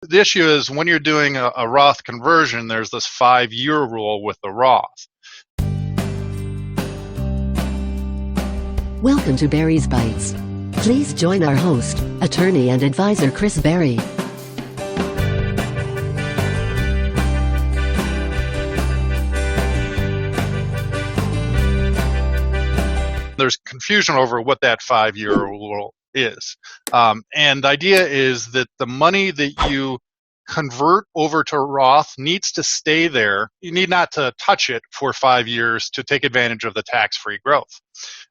The issue is when you're doing a Roth conversion, there's this 5-year rule with the Roth. Welcome to Barry's Bites. Please join our host, attorney and advisor Chris Barry. There's confusion over what that 5-year rule is. And the idea is that the money that you convert over to Roth needs to stay there. You need not to touch it for 5 years to take advantage of the tax-free growth.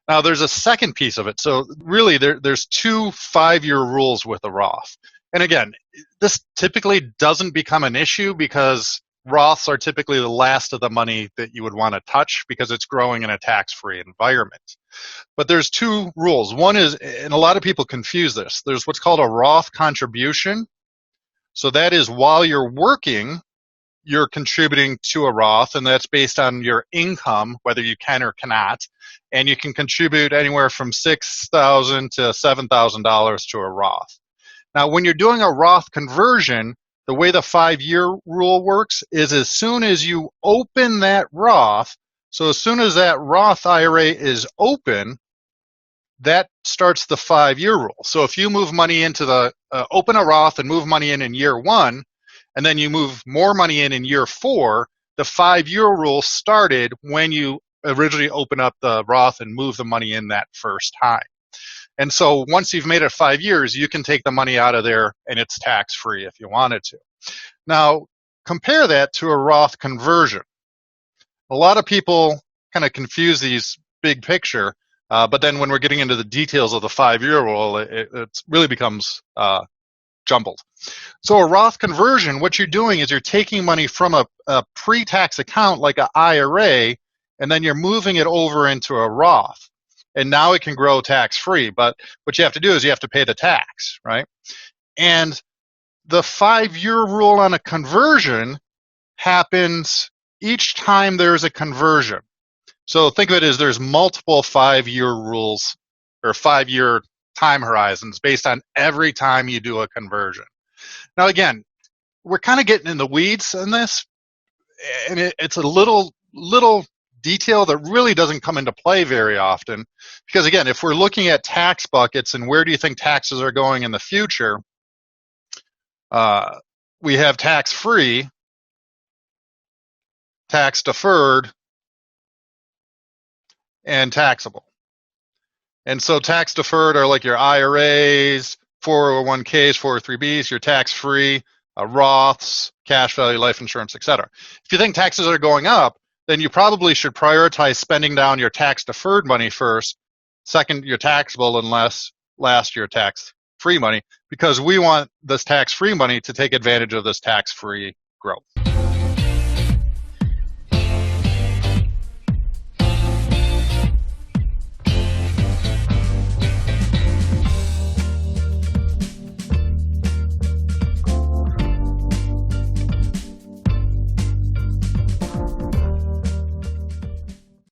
Now, there's a second piece of it. So really, there's two 5-year rules with the Roth. And again, this typically doesn't become an issue because Roths are typically the last of the money that you would want to touch because it's growing in a tax-free environment. But there's two rules. One is, and a lot of people confuse this, there's what's called a Roth contribution. So that is while you're working, you're contributing to a Roth, and that's based on your income, whether you can or cannot. And you can contribute anywhere from $6,000 to $7,000 to a Roth. Now, when you're doing a Roth conversion, the way the 5-year rule works is as soon as you open that Roth, so as soon as that Roth IRA is open, that starts the 5-year rule. So if you move money into the, open a Roth and move money in year 1, and then you move more money in year 4, the 5-year rule started when you originally open up the Roth and move the money in that first time. And so once you've made it 5 years, you can take the money out of there and it's tax-free if you wanted to. Now, compare that to a Roth conversion. A lot of people kind of confuse these big picture, but then when we're getting into the details of the 5-year rule, it really becomes jumbled. So a Roth conversion, what you're doing is you're taking money from a pre-tax account like an IRA, and then you're moving it over into a Roth. And now it can grow tax-free, but what you have to do is you have to pay the tax, right? And the 5-year rule on a conversion happens each time there's a conversion. So think of it as there's multiple 5-year rules or 5-year time horizons based on every time you do a conversion. Now, again, we're kind of getting in the weeds on this, and it's a little detail that really doesn't come into play very often. Because again, if we're looking at tax buckets and where do you think taxes are going in the future, we have tax-free, tax-deferred, and taxable. And so tax-deferred are like your IRAs, 401ks, 403bs, your tax-free, Roths, cash value, life insurance, etc. If you think taxes are going up, then you probably should prioritize spending down your tax-deferred money first, second your taxable, and last your tax-free money, because we want this tax-free money to take advantage of this tax-free growth.